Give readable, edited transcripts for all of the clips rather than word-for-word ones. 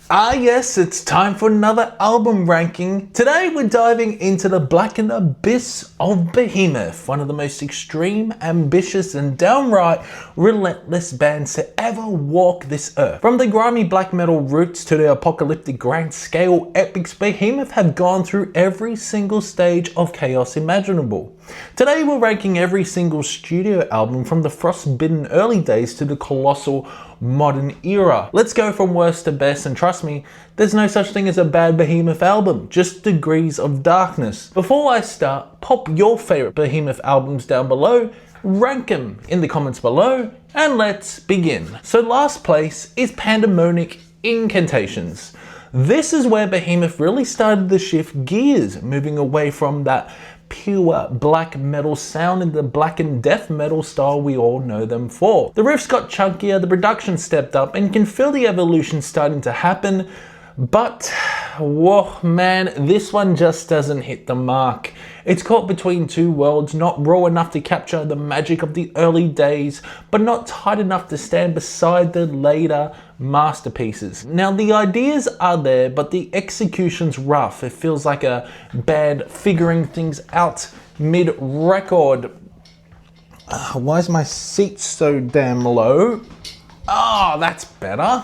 Ah yes, it's time for another album ranking. Today we're diving into the blackened abyss of Behemoth, one of the most extreme, ambitious and downright relentless bands to ever walk this earth. From the grimy black metal roots to the apocalyptic grand scale epics, Behemoth have gone through every single stage of chaos imaginable. Today we're ranking every single studio album from the frostbitten early days to the colossal modern era. Let's go from worst to best, and trust me, there's no such thing as a bad Behemoth album, just degrees of darkness. Before I start, pop your favorite Behemoth albums down below, rank them in the comments below, and let's begin. So last place is Pandemonic Incantations. This is where Behemoth really started to shift gears, moving away from that pure black metal sound in the blackened death metal style we all know them for. The riffs got chunkier, the production stepped up, and you can feel the evolution starting to happen, but whoa man, this one just doesn't hit the mark. It's caught between two worlds, not raw enough to capture the magic of the early days, but not tight enough to stand beside the later masterpieces. Now the ideas are there, but the execution's rough. It feels like a band figuring things out mid-record. Why is my seat so damn low? Ah, that's better.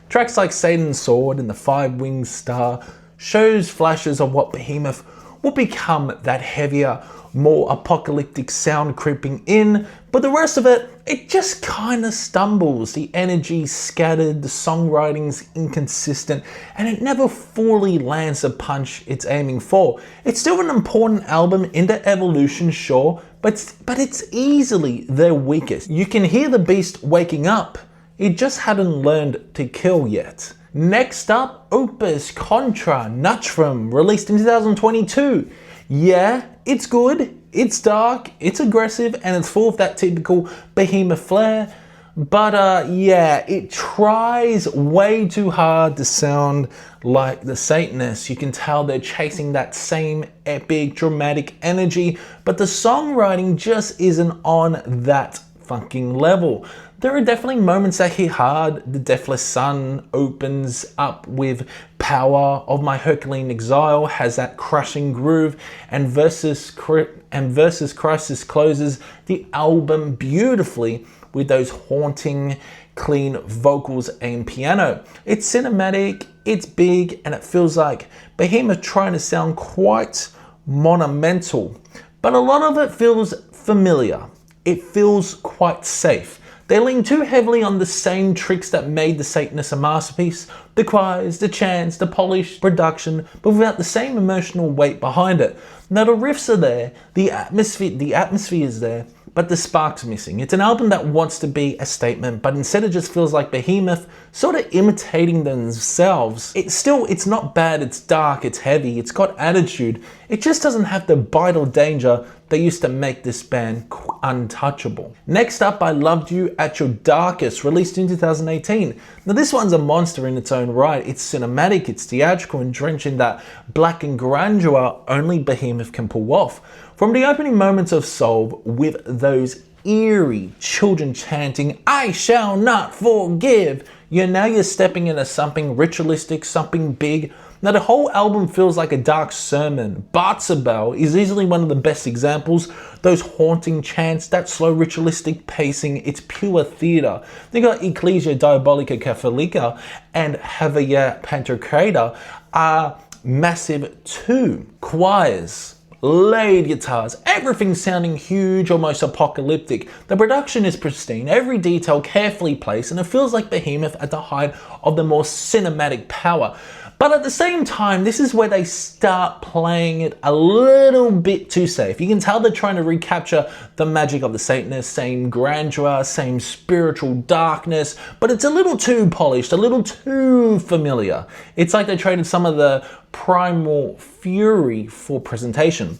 Tracks like Satan's Sword and the Five-Winged Star shows flashes of what Behemoth will become, that heavier, more apocalyptic sound creeping in, but the rest of it, it just kinda stumbles. The energy's scattered, the songwriting's inconsistent, and it never fully lands the punch it's aiming for. It's still an important album in the evolution, sure, but it's easily their weakest. You can hear the beast waking up. It just hadn't learned to kill yet. Next up, Opus Contra Natrum, released in 2022. Yeah, it's good, it's dark, it's aggressive, and it's full of that typical Behemoth flair, but yeah, it tries way too hard to sound like the Satanists. You can tell they're chasing that same epic, dramatic energy, but the songwriting just isn't on that fucking level. There are definitely moments that hit hard. The Deathless Sun opens up with Power of My Herculean Exile, has that crushing groove, and Versus Crisis closes the album beautifully with those haunting, clean vocals and piano. It's cinematic, it's big, and it feels like Behemoth trying to sound quite monumental, but a lot of it feels familiar. It feels quite safe. They lean too heavily on the same tricks that made the Satanist a masterpiece. The choirs, the chants, the polished production, but without the same emotional weight behind it. Now the riffs are there, the atmosphere is there, but the spark's missing. It's an album that wants to be a statement, but instead it just feels like Behemoth sort of imitating themselves. It's not bad, it's dark, it's heavy, it's got attitude. It just doesn't have the bite or danger that used to make this band untouchable. Next up, I Loved You at Your Darkest, released in 2018. Now this one's a monster in its own right. It's cinematic, it's theatrical, and drenched in that blackened grandeur only Behemoth can pull off. From the opening moments of Solve, with those eerie children chanting, "I shall not forgive," you're stepping into something ritualistic, something big. Now the whole album feels like a dark sermon. Bartzabel is easily one of the best examples. Those haunting chants, that slow ritualistic pacing, it's pure theatre. They got Ecclesia Diabolica Catholica and Havia Pantocrata are massive too. Choirs, laid guitars, everything sounding huge, almost apocalyptic. The production is pristine, every detail carefully placed, and it feels like Behemoth at the height of the more cinematic power. But at the same time, this is where they start playing it a little bit too safe. You can tell they're trying to recapture the magic of the Satanists, same grandeur, same spiritual darkness, but it's a little too polished, a little too familiar. It's like they traded some of the primal fury for presentation.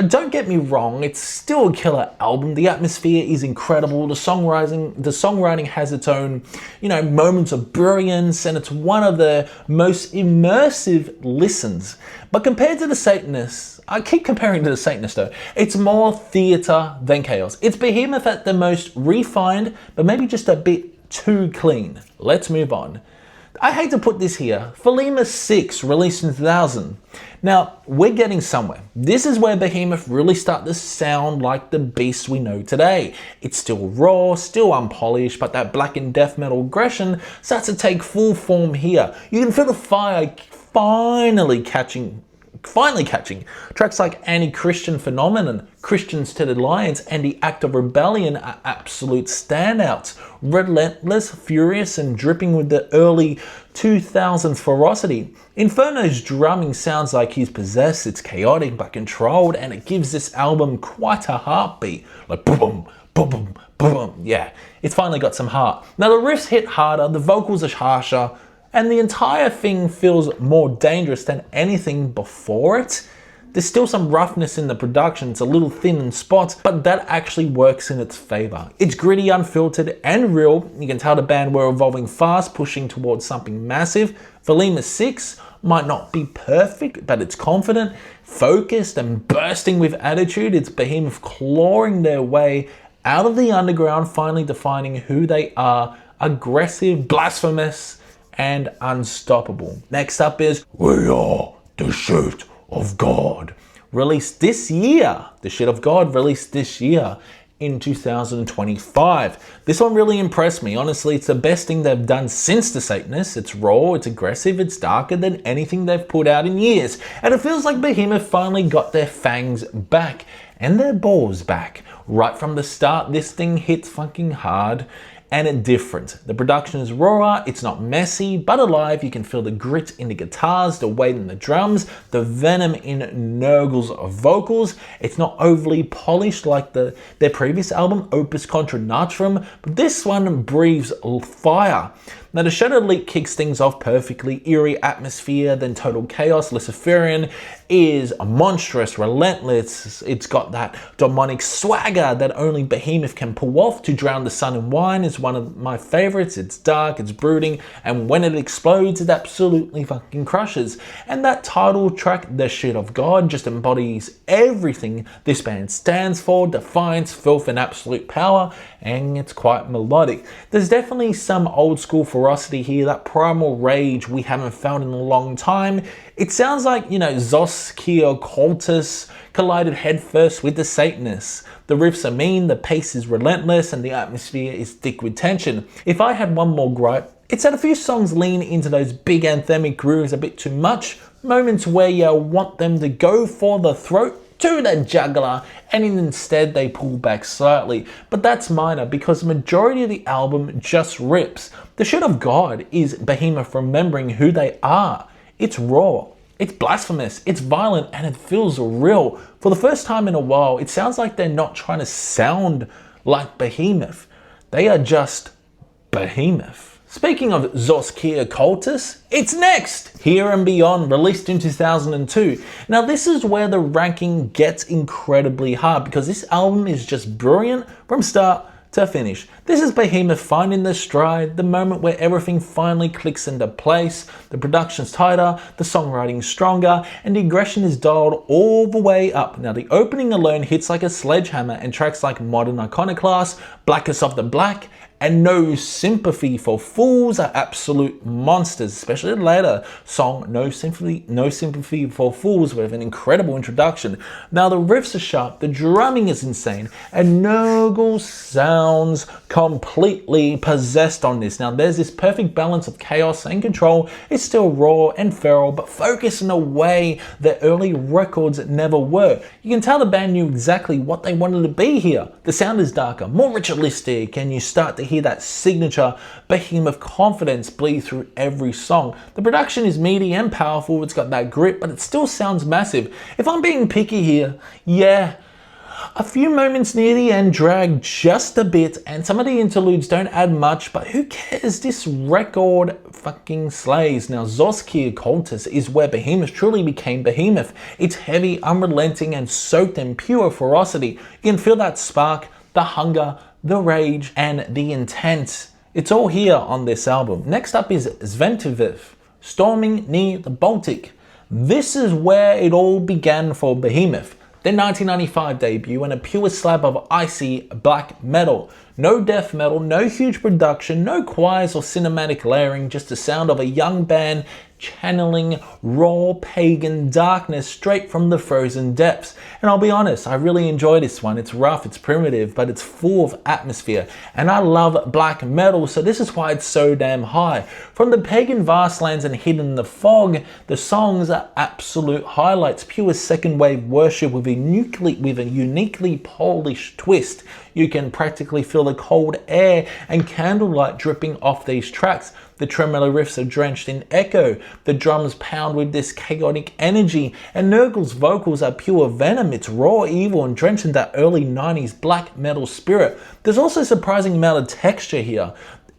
Don't get me wrong, it's still a killer album. The atmosphere is incredible. The songwriting has its own, moments of brilliance, and it's one of the most immersive listens. But compared to the Satanists, I keep comparing to the Satanists though, it's more theatre than chaos. It's Behemoth at the most refined, but maybe just a bit too clean. Let's move on. I hate to put this here, Behemoth 6, released in 2000. Now, we're getting somewhere. This is where Behemoth really start to sound like the beast we know today. It's still raw, still unpolished, but that blackened death metal aggression starts to take full form here. You can feel the fire finally catching. Tracks like Anti-Christian Phenomenon, Christians to the Lions, and The Act of Rebellion are absolute standouts. Relentless, furious, and dripping with the early 2000s ferocity. Inferno's drumming sounds like he's possessed, it's chaotic but controlled, and it gives this album quite a heartbeat. Like boom, boom, boom, boom. Yeah, it's finally got some heart. Now the riffs hit harder, the vocals are harsher, and the entire thing feels more dangerous than anything before it. There's still some roughness in the production, it's a little thin in spots, but that actually works in its favor. It's gritty, unfiltered, and real. You can tell the band were evolving fast, pushing towards something massive. Behemoth 6 might not be perfect, but it's confident, focused, and bursting with attitude. It's Behemoth clawing their way out of the underground, finally defining who they are: aggressive, blasphemous, and unstoppable. Next up is We Are the Shit of God, released this year. The Shit of God released this year in 2025. This one really impressed me. Honestly, it's the best thing they've done since the Satanist. It's raw, it's aggressive, it's darker than anything they've put out in years. And it feels like Behemoth finally got their fangs back and their balls back. Right from the start, this thing hits fucking hard and different. The production is raw, it's not messy, but alive. You can feel the grit in the guitars, the weight in the drums, the venom in Nurgle's vocals. It's not overly polished like their previous album, Opus Contra Natrum, but this one breathes fire. Now the Shadow Leak kicks things off perfectly. Eerie atmosphere, then total chaos. Luciferian is monstrous, relentless. It's got that demonic swagger that only Behemoth can pull off. To Drown the Sun in Wine is one of my favorites. It's dark, it's brooding, and when it explodes, it absolutely fucking crushes. And that title track, The Shit of God, just embodies everything this band stands for: defiance, filth, and absolute power, and it's quite melodic. There's definitely some old school ferocity here, that primal rage we haven't found in a long time. It sounds like, Zos Kia Cultus collided headfirst with the Satanists. The riffs are mean, the pace is relentless, and the atmosphere is thick with tension. If I had one more gripe, it's that a few songs lean into those big anthemic grooves a bit too much. Moments where you want them to go for the throat to the jugular, and instead they pull back slightly. But that's minor because the majority of the album just rips. The Shit of God is Behemoth remembering who they are. It's raw, it's blasphemous, it's violent, and it feels real. For the first time in a while, it sounds like they're not trying to sound like Behemoth. They are just Behemoth. Speaking of Zoskia Cultus, it's next! Here and Beyond, released in 2002. Now this is where the ranking gets incredibly hard because this album is just brilliant from start to finish. This is Behemoth finding their stride, the moment where everything finally clicks into place. The production's tighter, the songwriting's stronger, and the aggression is dialed all the way up. Now the opening alone hits like a sledgehammer, and tracks like Modern Iconoclast, Blackest of the Black, and No Sympathy for Fools are absolute monsters, especially the later song, No Sympathy for Fools, with an incredible introduction. Now the riffs are sharp, the drumming is insane, and Nurgle sounds completely possessed on this. Now there's this perfect balance of chaos and control. It's still raw and feral, but focused in a way that early records never were. You can tell the band knew exactly what they wanted to be here. The sound is darker, more ritualistic, and you start to hear that signature Behemoth confidence bleed through every song. The production is meaty and powerful, it's got that grit, but it still sounds massive. If I'm being picky here, yeah, a few moments near the end drag just a bit, and some of the interludes don't add much, but who cares? This record fucking slays. Now Zoskia Cultus is where Behemoth truly became Behemoth. It's heavy, unrelenting, and soaked in pure ferocity. You can feel that spark, the hunger, the rage, and the intent. It's all here on this album. Next up is Sventevith, Storming Near the Baltic. This is where it all began for Behemoth. Their 1995 debut and a pure slab of icy black metal. No death metal, no huge production, no choirs or cinematic layering, just the sound of a young band channeling raw pagan darkness straight from the frozen depths. And I'll be honest, I really enjoy this one. It's rough, it's primitive, but it's full of atmosphere. And I love black metal, so this is why it's so damn high. From the pagan vastlands and hidden in the fog, the songs are absolute highlights, pure second wave worship with a uniquely Polish twist. You can practically feel the cold air and candlelight dripping off these tracks. The tremolo riffs are drenched in echo, the drums pound with this chaotic energy, and Nurgle's vocals are pure venom. It's raw evil and drenched in that early 90s black metal spirit. There's also a surprising amount of texture here.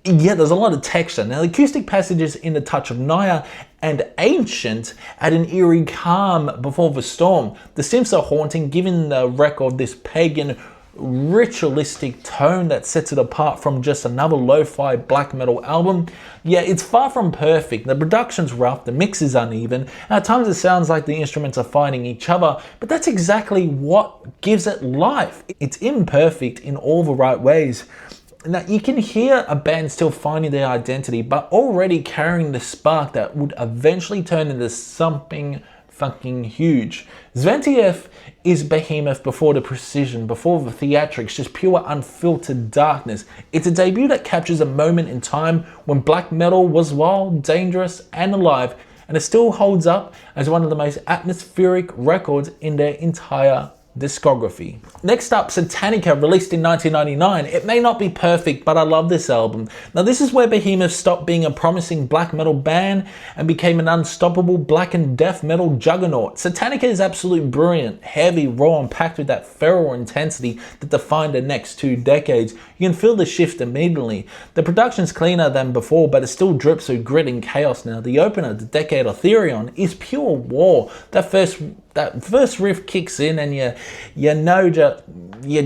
Yeah, there's a lot of texture. Now, the acoustic passages in the touch of Naya and Ancient add an eerie calm before the storm. The synths are haunting, giving the record this pagan ritualistic tone that sets it apart from just another lo-fi black metal album. Yeah, it's far from perfect. The production's rough, the mix is uneven, and at times it sounds like the instruments are fighting each other, but that's exactly what gives it life. It's imperfect in all the right ways. Now, you can hear a band still finding their identity, but already carrying the spark that would eventually turn into something fucking huge. Sventevith is Behemoth before the precision, before the theatrics, just pure unfiltered darkness. It's a debut that captures a moment in time when black metal was wild, dangerous, and alive, and it still holds up as one of the most atmospheric records in their entire discography. Next up, Satanica, released in 1999. It may not be perfect, but I love this album. Now, this is where Behemoth stopped being a promising black metal band and became an unstoppable blackened death metal juggernaut. Satanica is absolutely brilliant, heavy, raw, and packed with that feral intensity that defined the next 2 decades. You can feel the shift immediately. The production's cleaner than before, but it still drips with grit and chaos now. The opener, The Decade of Therion, is pure war. That first riff kicks in and you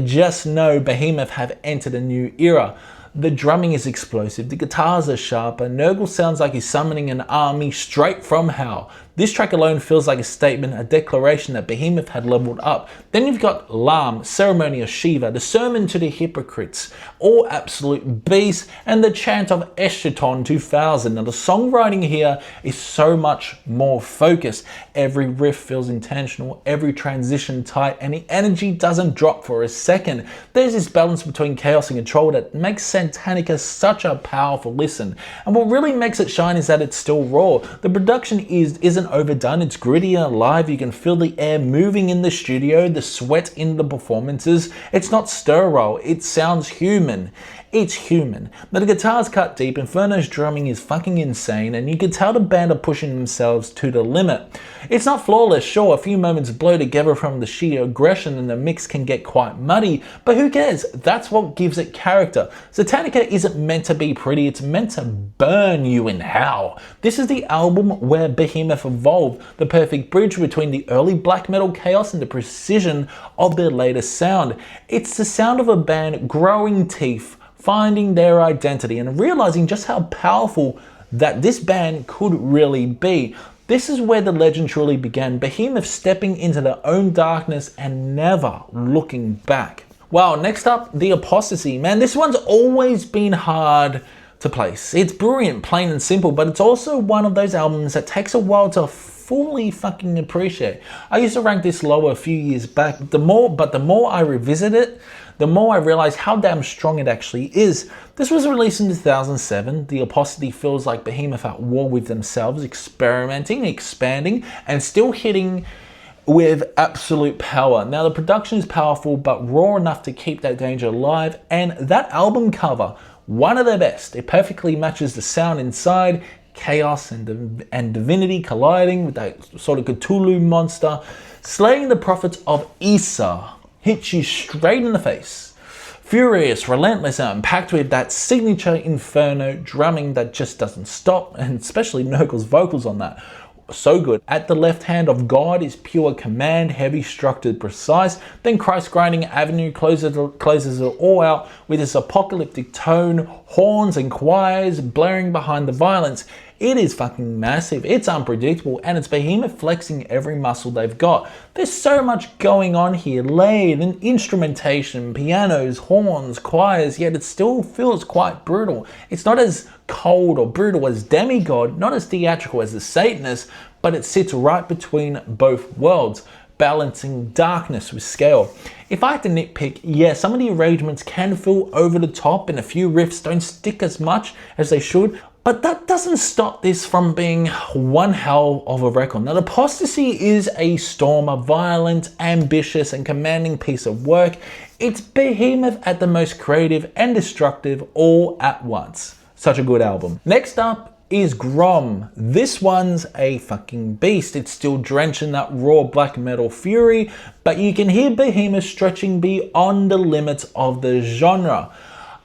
just know Behemoth have entered a new era. The drumming is explosive, the guitars are sharper, Nurgle sounds like he's summoning an army straight from hell. This track alone feels like a statement, a declaration that Behemoth had leveled up. Then you've got Lam, Ceremony of Shiva, the Sermon to the Hypocrites, all absolute beasts, and the Chant of Eschaton 2000. Now, the songwriting here is so much more focused. Every riff feels intentional, every transition tight, and the energy doesn't drop for a second. There's this balance between chaos and control that makes Satanica such a powerful listen. And what really makes it shine is that it's still raw. The production isn't overdone, it's gritty and alive. You can feel the air moving in the studio, the sweat in the performances. It's not sterile, it sounds human. It's human. But the guitar's cut deep, Inferno's drumming is fucking insane, and you can tell the band are pushing themselves to the limit. It's not flawless, sure, a few moments blow together from the sheer aggression and the mix can get quite muddy, but who cares? That's what gives it character. Satanica isn't meant to be pretty, it's meant to burn you in hell. This is the album where Behemoth evolved, the perfect bridge between the early black metal chaos and the precision of their latest sound. It's the sound of a band growing teeth, finding their identity, and realizing just how powerful that this band could really be. This is where the legend truly began, Behemoth stepping into their own darkness and never looking back. Wow, next up, The Apostasy. Man, this one's always been hard to place. It's brilliant, plain and simple, but it's also one of those albums that takes a while to fully fucking appreciate. I used to rank this lower a few years back, but the more I revisit it, the more I realize how damn strong it actually is. This was released in 2007. The Apostasy feels like Behemoth at war with themselves, experimenting, expanding, and still hitting with absolute power. Now, the production is powerful, but raw enough to keep that danger alive, and that album cover, one of their best. It perfectly matches the sound inside, chaos and divinity colliding with that sort of Cthulhu monster. Slaying the Prophets of Isa hits you straight in the face. Furious, relentless, and packed with that signature Inferno drumming that just doesn't stop, and especially Nurgle's vocals on that. So good. At the left hand of God is pure command, heavy, structured, precise. Then Christ grinding Avenue closes it all out with this apocalyptic tone, horns and choirs blaring behind the violence. It is fucking massive, it's unpredictable, and it's Behemoth flexing every muscle they've got. There's so much going on here, layered and instrumentation, pianos, horns, choirs, yet it still feels quite brutal. It's not as cold or brutal as Demigod, not as theatrical as the Satanist, but it sits right between both worlds, balancing darkness with scale. If I had to nitpick, yeah, some of the arrangements can feel over the top and a few riffs don't stick as much as they should, but that doesn't stop this from being one hell of a record. Now, Apostasy is a storm, a violent, ambitious, and commanding piece of work. It's Behemoth at the most creative and destructive all at once. Such a good album. Next up is Grom. This one's a fucking beast. It's still drenched in that raw black metal fury, but you can hear Behemoth stretching beyond the limits of the genre.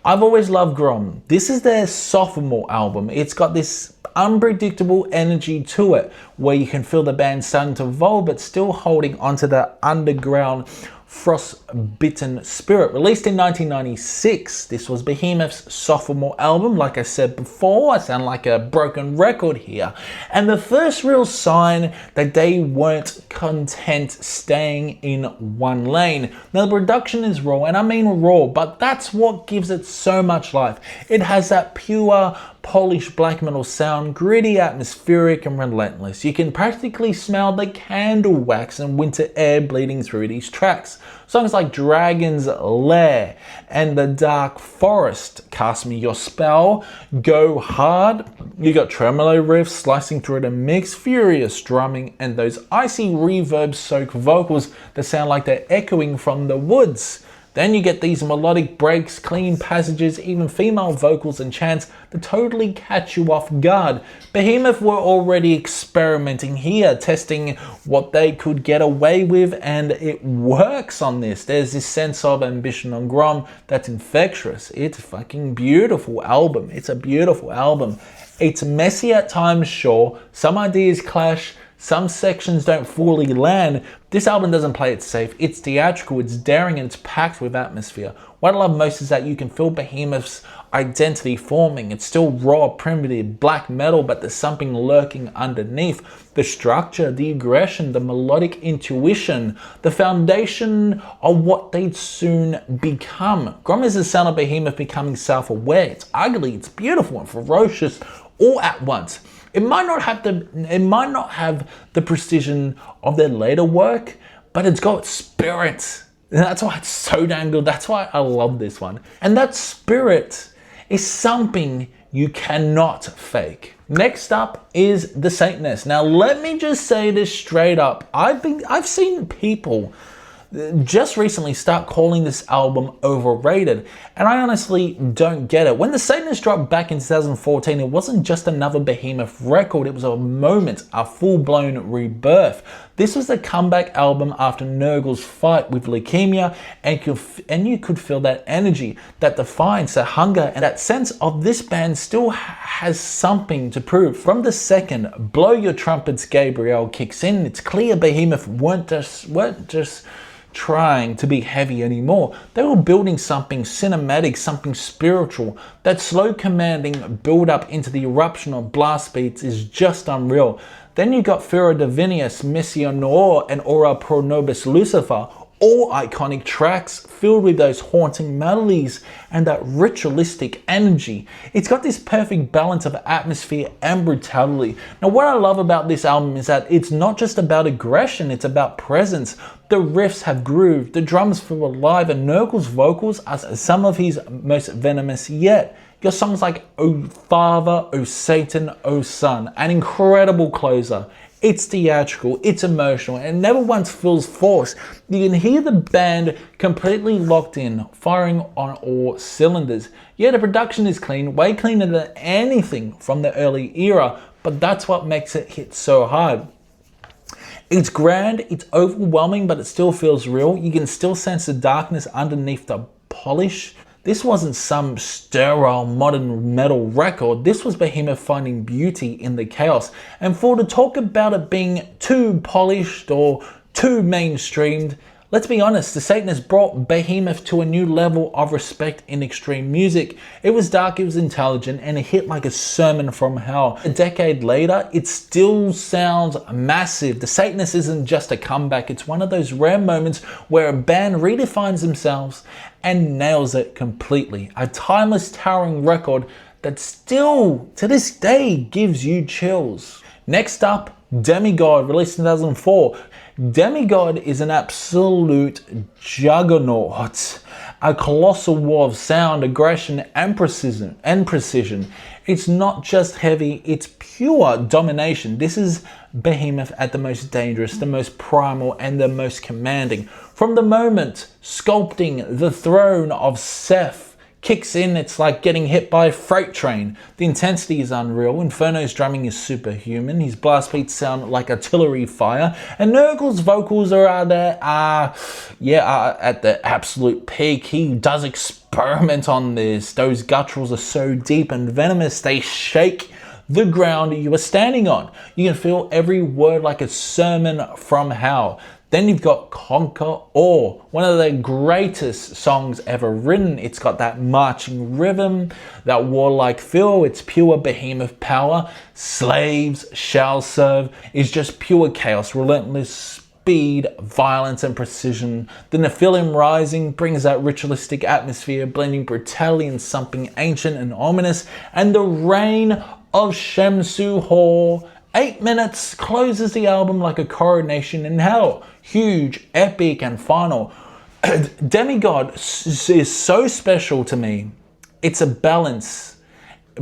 I've always loved Grom. This is their sophomore album. It's got this unpredictable energy to it, where you can feel the band starting to evolve, but still holding onto the underground frostbitten spirit. Released in 1996, this was Behemoth's sophomore album. Like I said before, I sound like a broken record here. And the first real sign that they weren't content staying in one lane. Now, the production is raw, and I mean raw, but that's what gives it so much life. It has that pure, polished black metal sound, gritty, atmospheric, and relentless. You can practically smell the candle wax and winter air bleeding through these tracks. Songs like Dragon's Lair and The Dark Forest, Cast Me Your Spell, go hard. You got tremolo riffs slicing through the mix, furious drumming, and those icy reverb-soaked vocals that sound like they're echoing from the woods. Then you get these melodic breaks, clean passages, even female vocals and chants that totally catch you off guard. Behemoth were already experimenting here, testing what they could get away with, and it works on this. There's this sense of ambition on Grom that's infectious. It's a fucking beautiful album. It's a beautiful album. It's messy at times, sure. Some ideas clash. Some sections don't fully land. This album doesn't play it safe. It's theatrical, it's daring, and it's packed with atmosphere. What I love most is that you can feel Behemoth's identity forming. It's still raw, primitive, black metal, but there's something lurking underneath. The structure, the aggression, the melodic intuition, the foundation of what they'd soon become. Grom is the sound of Behemoth becoming self-aware. It's ugly, it's beautiful, and ferocious all at once. It might not have the precision of their later work, but it's got spirit. And that's why it's so damn good. That's why I love this one. And that spirit is something you cannot fake. Next up is the Satanist. Now, let me just say this straight up. I've seen people just recently start calling this album overrated, and I honestly don't get it. When the Satanist dropped back in 2014, it wasn't just another Behemoth record, it was a moment, a full-blown rebirth. This was the comeback album after Nurgle's fight with leukemia, and you could feel that energy, that defiance, that hunger, and that sense of this band still has something to prove. From the second Blow Your Trumpets Gabriel kicks in, it's clear Behemoth weren't just trying to be heavy anymore. They were building something cinematic, something spiritual. That slow commanding build up into the eruption of blast beats is just unreal. Then you got Fero Divinius, Mission Noir, and Ora Pro Nobis Lucifer, all iconic tracks filled with those haunting melodies and that ritualistic energy. It's got this perfect balance of atmosphere and brutality. Now, what I love about this album is that it's not just about aggression, it's about presence. The riffs have groove, the drums feel alive, and Nurgle's vocals are some of his most venomous yet. Your songs like Oh Father, Oh Satan, Oh Son, an incredible closer. It's theatrical, it's emotional, and it never once feels forced. You can hear the band completely locked in, firing on all cylinders. Yeah, the production is clean, way cleaner than anything from the early era, but that's what makes it hit so hard. It's grand, it's overwhelming, but it still feels real. You can still sense the darkness underneath the polish. This wasn't some sterile modern metal record. This was Behemoth finding beauty in the chaos. And for to talk about it being too polished or too mainstreamed, Let's be honest, the Satanists brought Behemoth to a new level of respect in extreme music. It was dark, it was intelligent, and it hit like a sermon from hell. A decade later, it still sounds massive. The Satanist isn't just a comeback, it's one of those rare moments where a band redefines themselves and nails it completely. A timeless, towering record that still, to this day, gives you chills. Next up, Demigod, released in 2004. Demigod is an absolute juggernaut, a colossal war of sound, aggression, and precision. It's not just heavy, it's pure domination. This is Behemoth at the most dangerous, the most primal, and the most commanding. From the moment sculpting the throne of Seth kicks in, it's like getting hit by a freight train. The intensity is unreal. Inferno's drumming is superhuman. His blast beats sound like artillery fire. And Nurgle's vocals are at the absolute peak. He does experiment on this. Those gutturals are so deep and venomous, they shake the ground you are standing on. You can feel every word like a sermon from hell. Then you've got Conquer All, one of the greatest songs ever written. It's got that marching rhythm, that warlike feel. It's pure Behemoth power. Slaves shall serve is just pure chaos, relentless speed, violence, and precision. The Nephilim rising brings that ritualistic atmosphere, blending brutality and something ancient and ominous. And the reign of Shemsu Hor, 8 minutes, closes the album like a coronation in hell. Huge, epic, and final. Demigod is so special to me. It's a balance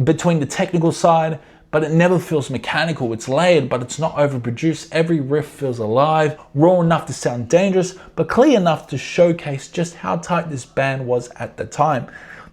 between the technical side, but it never feels mechanical. It's layered, but it's not overproduced. Every riff feels alive, raw enough to sound dangerous, but clear enough to showcase just how tight this band was at the time.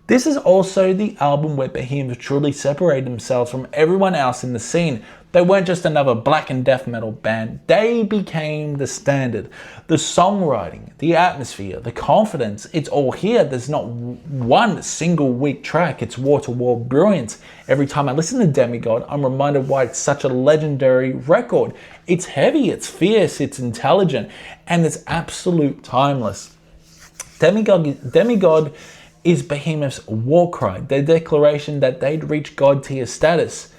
This is also the album where Behemoth truly separated themselves from everyone else in the scene. They weren't just another blackened death metal band, they became the standard. The songwriting, the atmosphere, the confidence, it's all here. There's not one single weak track, it's wall-to-wall brilliance. Every time I listen to Demigod, I'm reminded why it's such a legendary record. It's heavy, it's fierce, it's intelligent, and it's absolute timeless. Demigod is Behemoth's war cry, their declaration that they'd reach God tier status.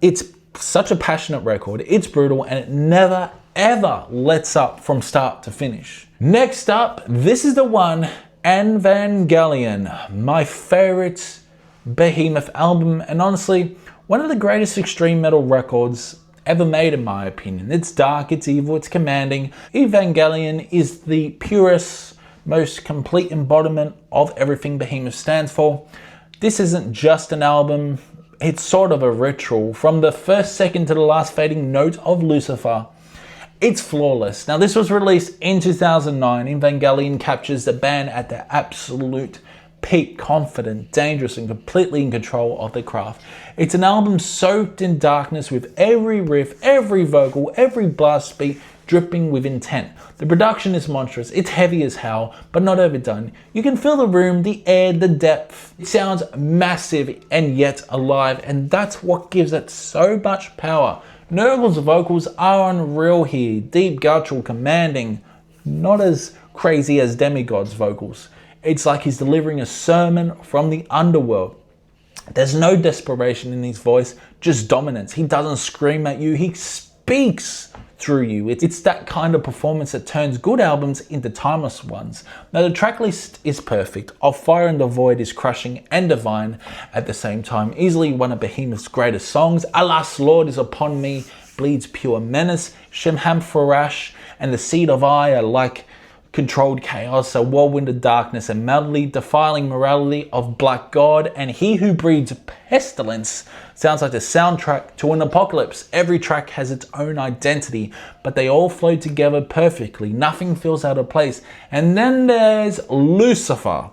It's such a passionate record, it's brutal, and it never ever lets up from start to finish. Next up, this is the one, Evangelion, my favorite Behemoth album, and honestly, one of the greatest extreme metal records ever made in my opinion. It's dark, it's evil, it's commanding. Evangelion is the purest, most complete embodiment of everything Behemoth stands for. This isn't just an album, it's sort of a ritual. From the first second to the last fading note of Lucifer, it's flawless. Now this was released in 2009. Evangelion captures the band at their absolute peak, confident, dangerous, and completely in control of the craft. It's an album soaked in darkness with every riff, every vocal, every blast beat dripping with intent. The production is monstrous, it's heavy as hell, but not overdone. You can feel the room, the air, the depth. It sounds massive and yet alive, and that's what gives it so much power. Nurgle's vocals are unreal here, deep, guttural, commanding, not as crazy as Demigod's vocals. It's like he's delivering a sermon from the underworld. There's no desperation in his voice, just dominance. He doesn't scream at you, he speaks through you. It's that kind of performance that turns good albums into timeless ones. Now the track list is perfect. Of Fire and the Void is crushing and divine at the same time. Easily one of Behemoth's greatest songs. Alas Lord is Upon Me bleeds pure menace. Shemham Farash and The Seed of I are like controlled chaos, a whirlwind of darkness and madly defiling morality of Black God, and He Who Breeds Pestilence sounds like the soundtrack to an apocalypse. Every track has its own identity, but they all flow together perfectly. Nothing feels out of place. And then there's Lucifer.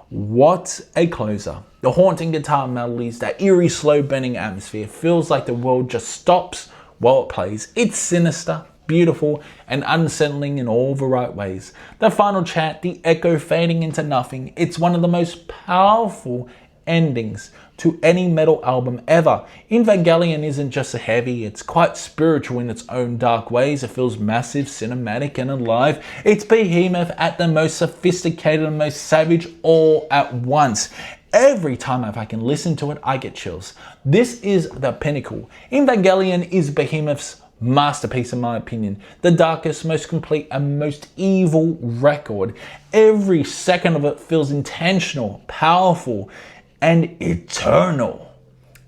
What a closer. The haunting guitar melodies, that eerie slow burning atmosphere feels like the world just stops while it plays. It's sinister, beautiful, and unsettling in all the right ways. The final chant, the echo fading into nothing, it's one of the most powerful endings to any metal album ever. Evangelion isn't just heavy, it's quite spiritual in its own dark ways. It feels massive, cinematic and alive. It's Behemoth at the most sophisticated and most savage all at once. Every time I can listen to it, I get chills. This is the pinnacle. Evangelion is Behemoth's masterpiece in my opinion. The darkest, most complete and most evil record. Every second of it feels intentional, powerful and eternal.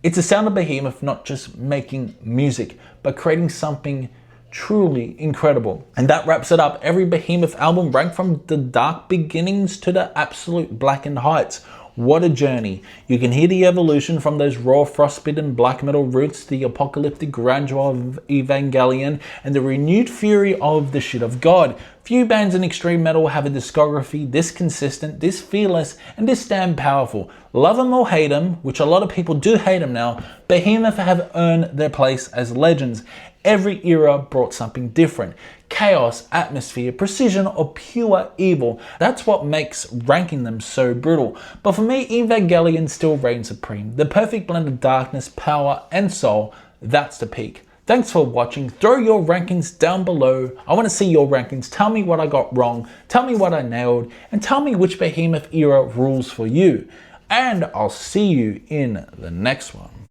It's the sound of Behemoth not just making music, but creating something truly incredible. And that wraps it up. Every Behemoth album ranked from the dark beginnings to the absolute blackened heights. What a journey. You can hear the evolution from those raw frostbitten black metal roots to the apocalyptic grandeur of Evangelion and the renewed fury of the shit of God. Few bands in extreme metal have a discography this consistent, this fearless, and this damn powerful. Love them or hate them, which a lot of people do hate them now, Behemoth have earned their place as legends. Every era brought something different. Chaos, atmosphere, precision, or pure evil. That's what makes ranking them so brutal. But for me, Evangelion still reigns supreme. The perfect blend of darkness, power, and soul. That's the peak. Thanks for watching. Throw your rankings down below. I want to see your rankings. Tell me what I got wrong. Tell me what I nailed. And tell me which Behemoth era rules for you. And I'll see you in the next one.